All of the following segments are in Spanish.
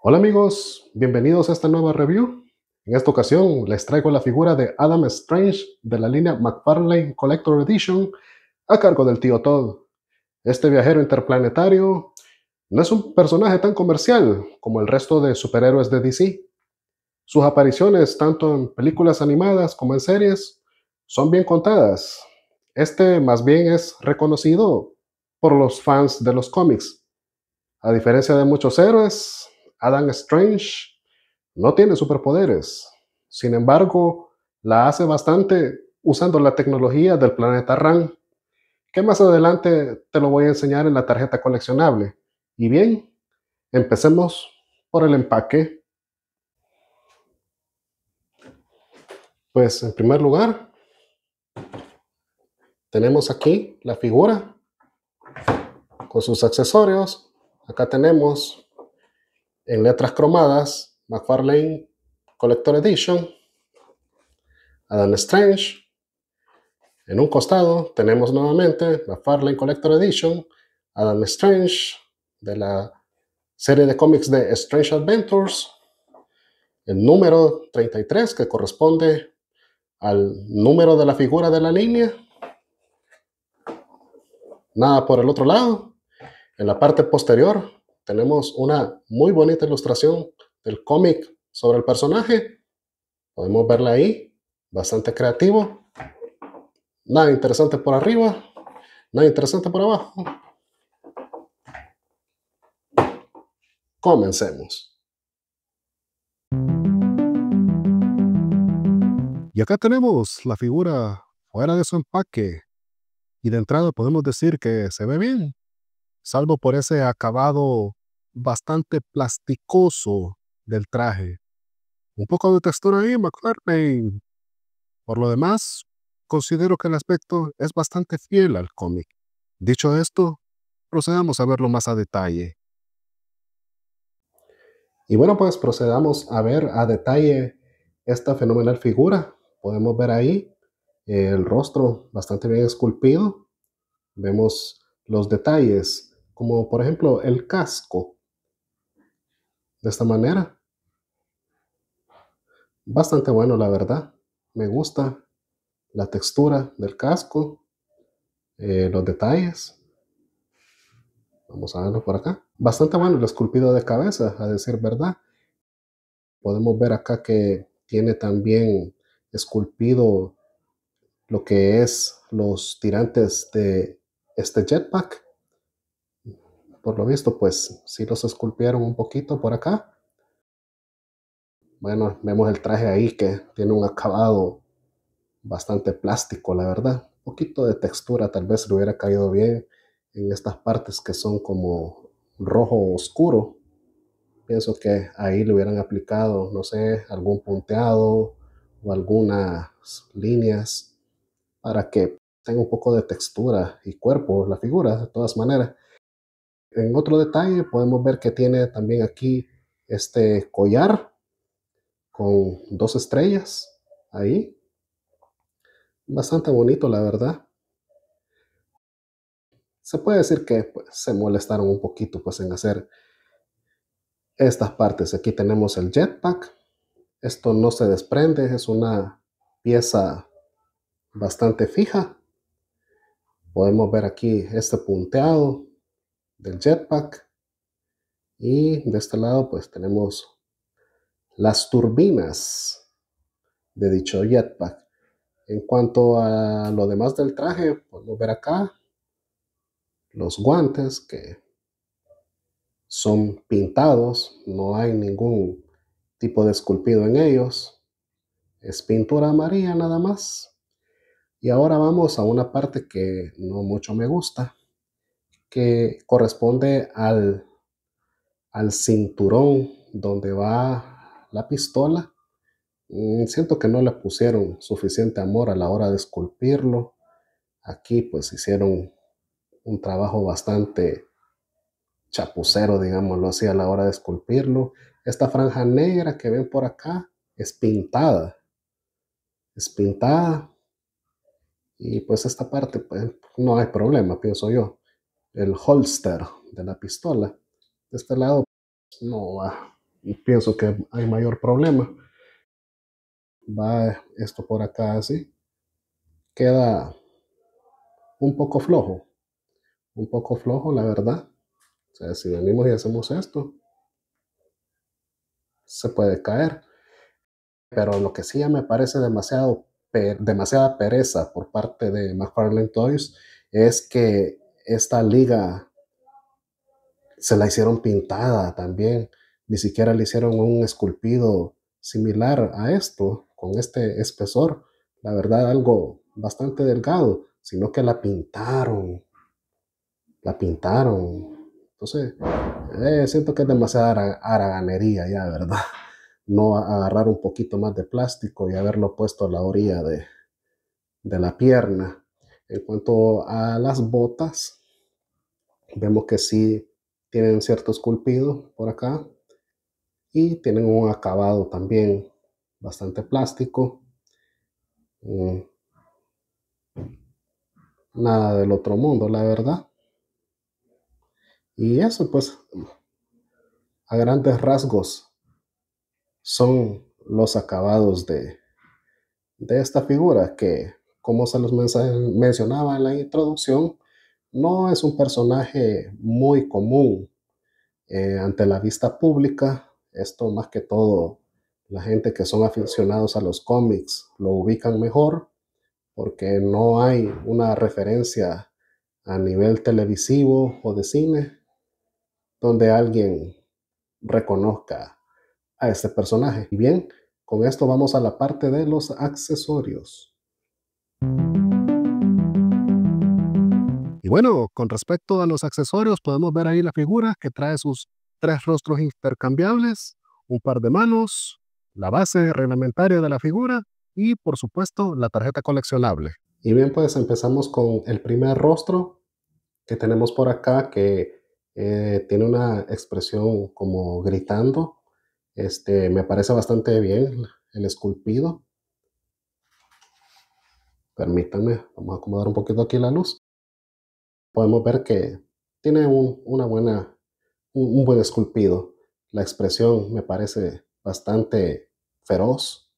Hola amigos, bienvenidos a esta nueva review. En esta ocasión les traigo la figura de Adam Strange de la línea McFarlane Collector Edition a cargo del tío Todd. Este viajero interplanetario no es un personaje tan comercial como el resto de superhéroes de DC. Sus apariciones, tanto en películas animadas como en series, son bien contadas. Este más bien es reconocido por los fans de los cómics. A diferencia de muchos héroes, Adam Strange no tiene superpoderes. Sin embargo, la hace bastante usando la tecnología del planeta Ran, que más adelante te lo voy a enseñar en la tarjeta coleccionable. Y bien, empecemos por el empaque. Pues en primer lugar, tenemos aquí la figura con sus accesorios. Acá tenemos en letras cromadas McFarlane Collector Edition, Adam Strange. En un costado tenemos nuevamente la McFarlane Collector Edition, Adam Strange, de la serie de cómics de Strange Adventures, el número 33 que corresponde al número de la figura de la línea. Nada por el otro lado. En la parte posterior tenemos una muy bonita ilustración del cómic sobre el personaje. Podemos verla ahí, bastante creativo. Nada interesante por arriba, nada interesante por abajo. Comencemos. Y acá tenemos la figura fuera de su empaque. Y de entrada podemos decir que se ve bien, salvo por ese acabado bastante plasticoso del traje. Un poco de textura ahí, McFarlane. Por lo demás, considero que el aspecto es bastante fiel al cómic. Dicho esto, procedamos a verlo más a detalle. Y bueno, pues procedamos a ver a detalle esta fenomenal figura. Podemos ver ahí el rostro bastante bien esculpido. Vemos los detalles, como por ejemplo el casco. De esta manera, bastante bueno la verdad. Me gusta la textura del casco, los detalles. Vamos a verlo por acá. Bastante bueno el esculpido de cabeza, a decir verdad. Podemos ver acá que tiene también esculpido lo que es los tirantes de este jetpack. Por lo visto, pues sí los esculpieron un poquito por acá. Bueno, vemos el traje ahí que tiene un acabado bastante plástico, la verdad. Un poquito de textura tal vez le hubiera caído bien en estas partes que son como rojo oscuro. Pienso que ahí le hubieran aplicado, no sé, algún punteado o algunas líneas para que tenga un poco de textura y cuerpo la figura, de todas maneras. En otro detalle podemos ver que tiene también aquí este collar con dos estrellas ahí. Bastante bonito, la verdad. Se puede decir que pues, se molestaron un poquito pues, en hacer estas partes. Aquí tenemos el jetpack. Esto no se desprende, es una pieza bastante fija. Podemos ver aquí este punteado del jetpack. Y de este lado pues tenemos las turbinas de dicho jetpack. En cuanto a lo demás del traje, podemos ver acá los guantes que son pintados, no hay ningún tipo de esculpido en ellos, es pintura amarilla nada más. Y ahora vamos a una parte que no mucho me gusta, que corresponde al cinturón donde va la pistola. Siento que no le pusieron suficiente amor a la hora de esculpirlo. Aquí pues hicieron un trabajo bastante chapucero, digámoslo así, a la hora de esculpirlo. Esta franja negra que ven por acá es pintada y pues esta parte pues no hay problema, pienso yo. El holster de la pistola de este lado no va. pienso que hay mayor problema. Va esto por acá así. Queda un poco flojo, la verdad. O sea, si venimos y hacemos esto, se puede caer. Pero lo que sí ya me parece demasiada pereza por parte de McFarlane Toys es que esta liga se la hicieron pintada también. Ni siquiera le hicieron un esculpido similar a esto, con este espesor. La verdad, algo bastante delgado, sino que la pintaron. La pintaron. Entonces, siento que es demasiada haraganería ya, ¿verdad? No agarrar un poquito más de plástico y haberlo puesto a la orilla de la pierna. En cuanto a las botas, vemos que sí tienen cierto esculpido por acá y tienen un acabado también bastante plástico. Mm, Nada del otro mundo, la verdad. Y eso, pues, a grandes rasgos, son los acabados de esta figura que, como se los mencionaba en la introducción, no es un personaje muy común ante la vista pública. Esto más que todo, la gente que son aficionados a los cómics lo ubican mejor porque no hay una referencia a nivel televisivo o de cine donde alguien reconozca a este personaje. Y bien, con esto vamos a la parte de los accesorios. Y bueno, con respecto a los accesorios, podemos ver ahí la figura que trae sus 3 rostros intercambiables, un par de manos, la base reglamentaria de la figura y, por supuesto, la tarjeta coleccionable. Y bien, pues empezamos con el primer rostro que tenemos por acá, que tiene una expresión como gritando. Me parece bastante bien el esculpido. Permítanme, vamos a acomodar un poquito aquí la luz. Podemos ver que tiene un buen esculpido. La expresión me parece bastante feroz.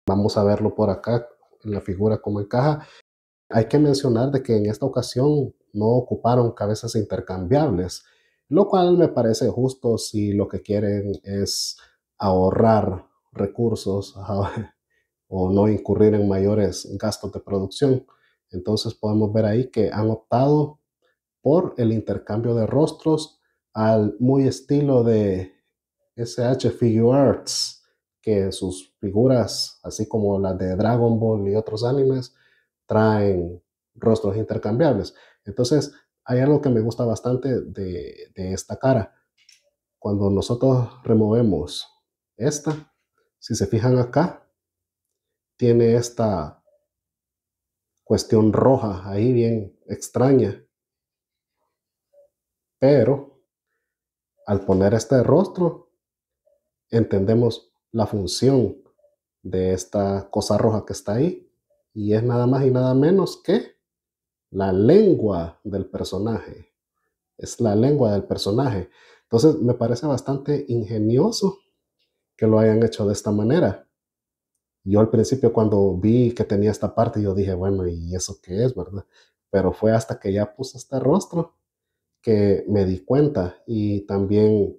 Vamos a verlo por acá en la figura cómo encaja. Hay que mencionar de que en esta ocasión no ocuparon cabezas intercambiables, lo cual me parece justo si lo que quieren es ahorrar recursos o no incurrir en mayores gastos de producción. Entonces podemos ver ahí que han optado por el intercambio de rostros al muy estilo de SH Figure Arts, que sus figuras, así como las de Dragon Ball y otros animes, traen rostros intercambiables. Entonces, hay algo que me gusta bastante de esta cara. Cuando nosotros removemos esta, si se fijan acá, tiene esta cuestión roja ahí bien extraña, pero al poner este rostro, entendemos la función de esta cosa roja que está ahí y es nada más y nada menos que la lengua del personaje. Es la lengua del personaje. Entonces me parece bastante ingenioso que lo hayan hecho de esta manera. Yo al principio cuando vi que tenía esta parte, yo dije, bueno, ¿y eso qué es, verdad? Pero fue hasta que ya puse este rostro que me di cuenta y también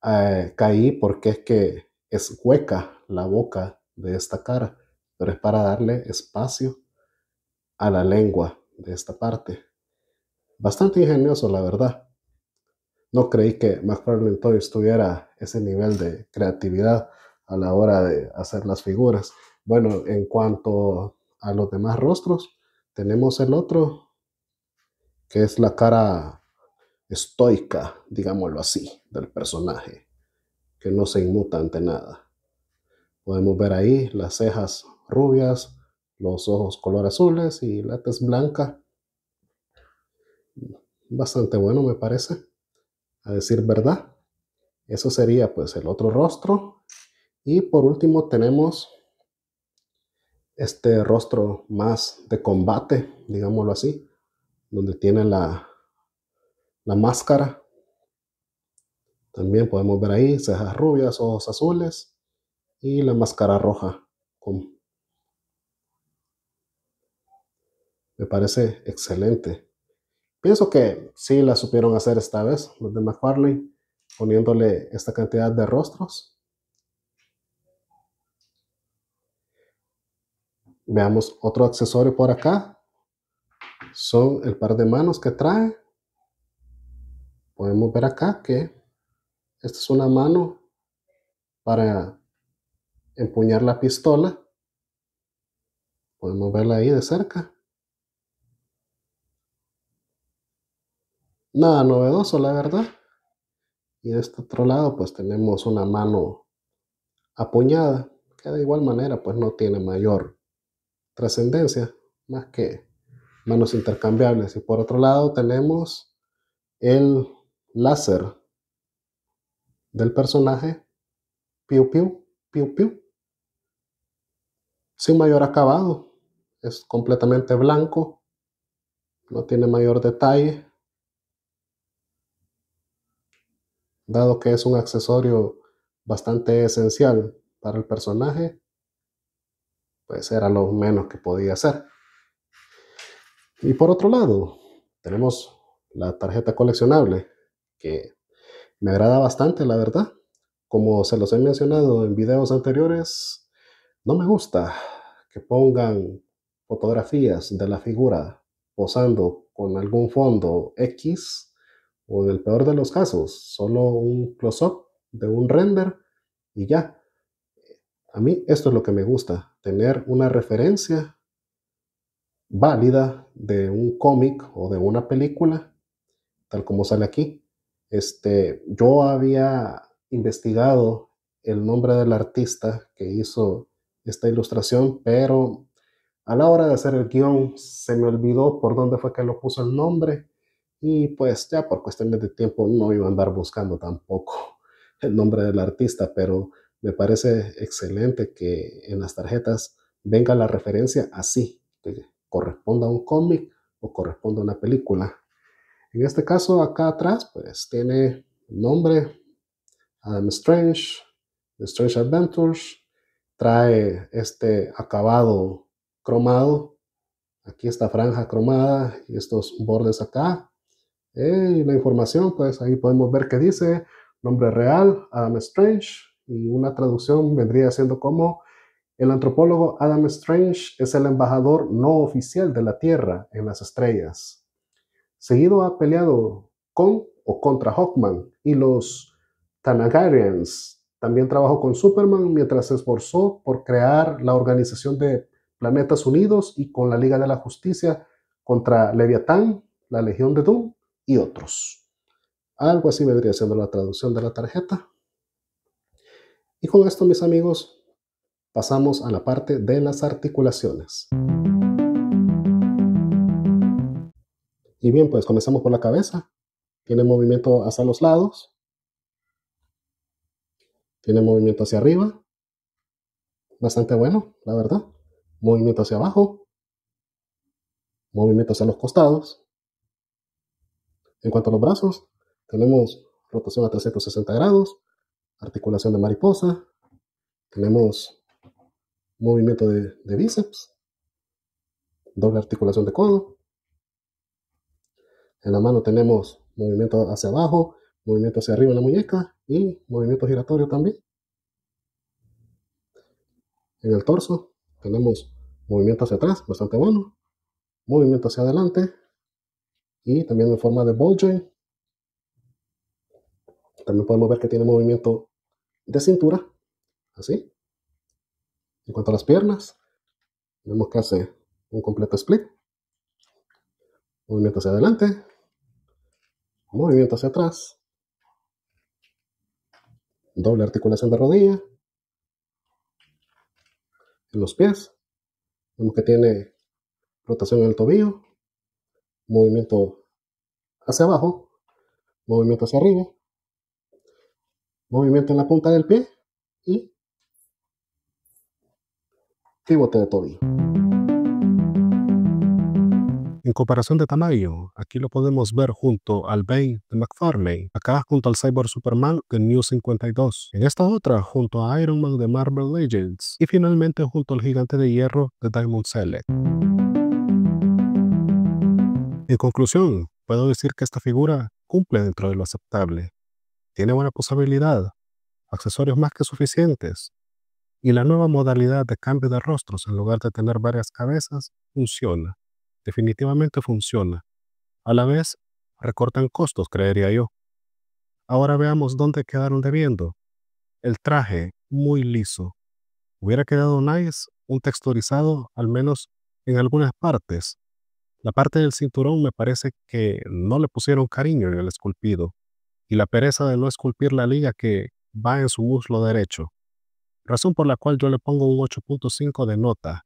caí porque es que es hueca la boca de esta cara, pero es para darle espacio a la lengua de esta parte. Bastante ingenioso, la verdad. No creí que McFarlane Toys tuviera ese nivel de creatividad a la hora de hacer las figuras. Bueno, en cuanto a los demás rostros, tenemos el otro, que es la cara estoica, digámoslo así, del personaje, que no se inmuta ante nada. Podemos ver ahí las cejas rubias, los ojos color azules y la tez blanca. Bastante bueno, me parece, a decir verdad. Eso sería pues el otro rostro. Y por último tenemos este rostro más de combate, digámoslo así, donde tiene la máscara. También podemos ver ahí cejas rubias, ojos azules y la máscara roja. Me parece excelente. Pienso que sí la supieron hacer esta vez, los de McFarlane, poniéndole esta cantidad de rostros. Veamos otro accesorio por acá. Son el par de manos que trae. Podemos ver acá que esta es una mano para empuñar la pistola. Podemos verla ahí de cerca. Nada novedoso, la verdad. Y de este otro lado, pues tenemos una mano apuñada, que de igual manera, pues no tiene mayor trascendencia, más que manos intercambiables. Y por otro lado tenemos el láser del personaje, piu piu, piu piu, sin mayor acabado. Es completamente blanco, no tiene mayor detalle, dado que es un accesorio bastante esencial para el personaje, pues era lo menos que podía hacer. Y por otro lado, tenemos la tarjeta coleccionable, que me agrada bastante, la verdad. Como se los he mencionado en videos anteriores, no me gusta que pongan fotografías de la figura posando con algún fondo X, o en el peor de los casos, solo un close-up de un render y ya. A mí esto es lo que me gusta, tener una referencia válida de un cómic o de una película, tal como sale aquí. Yo había investigado el nombre del artista que hizo esta ilustración, pero a la hora de hacer el guión se me olvidó por dónde fue que lo puso el nombre y pues ya por cuestiones de tiempo no iba a andar buscando tampoco el nombre del artista, pero me parece excelente que en las tarjetas venga la referencia así, que corresponda a un cómic o corresponda a una película. En este caso, acá atrás, pues tiene el nombre, Adam Strange, The Strange Adventures, trae este acabado cromado, aquí esta franja cromada y estos bordes acá. Y la información, pues ahí podemos ver que dice nombre real, Adam Strange, y una traducción vendría siendo como el antropólogo Adam Strange es el embajador no oficial de la Tierra en las estrellas. Seguido ha peleado con o contra Hawkman y los Thanagarians. También trabajó con Superman mientras se esforzó por crear la Organización de Planetas Unidos y con la Liga de la Justicia contra Leviatán, la Legión de Doom y otros. Algo así vendría siendo la traducción de la tarjeta. Y con esto, mis amigos, pasamos a la parte de las articulaciones. Y bien, pues comenzamos por la cabeza. Tiene movimiento hacia los lados, tiene movimiento hacia arriba, bastante bueno, la verdad. Movimiento hacia abajo, movimiento hacia los costados. En cuanto a los brazos, tenemos rotación a 360 grados, articulación de mariposa, tenemos movimiento de bíceps, doble articulación de codo. En la mano tenemos movimiento hacia abajo, movimiento hacia arriba en la muñeca y movimiento giratorio también. En el torso tenemos movimiento hacia atrás, bastante bueno, movimiento hacia adelante y también en forma de ball joint. También podemos ver que tiene movimiento de cintura, así. En cuanto a las piernas, vemos que hace un completo split, movimiento hacia adelante, movimiento hacia atrás, doble articulación de rodilla. En los pies, vemos que tiene rotación en el tobillo, movimiento hacia abajo, movimiento hacia arriba, movimiento en la punta del pie y pivote de tobillo. En comparación de tamaño, aquí lo podemos ver junto al Bane de McFarlane, acá junto al Cyborg Superman de New 52, en esta otra junto a Iron Man de Marvel Legends y finalmente junto al Gigante de Hierro de Diamond Select. En conclusión, puedo decir que esta figura cumple dentro de lo aceptable, tiene buena posabilidad, accesorios más que suficientes, y la nueva modalidad de cambio de rostros en lugar de tener varias cabezas funciona. Definitivamente funciona. A la vez, recortan costos, creería yo. Ahora veamos dónde quedaron debiendo. El traje, muy liso. Hubiera quedado nice un texturizado, al menos en algunas partes. La parte del cinturón me parece que no le pusieron cariño en el esculpido, y la pereza de no esculpir la liga que va en su muslo derecho. Razón por la cual yo le pongo un 8.5 de nota.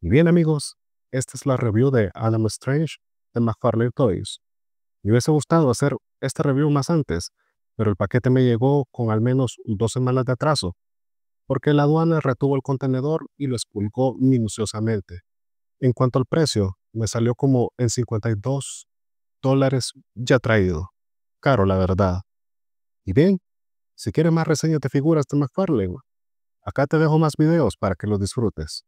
Y bien amigos, esta es la review de Adam Strange de McFarlane Toys. Me hubiese gustado hacer esta review más antes, pero el paquete me llegó con al menos 2 semanas de atraso, porque la aduana retuvo el contenedor y lo expulgó minuciosamente. En cuanto al precio, me salió como en $52 ya traído. Caro, la verdad. Y bien, si quieres más reseñas de figuras de McFarlane, acá te dejo más videos para que los disfrutes.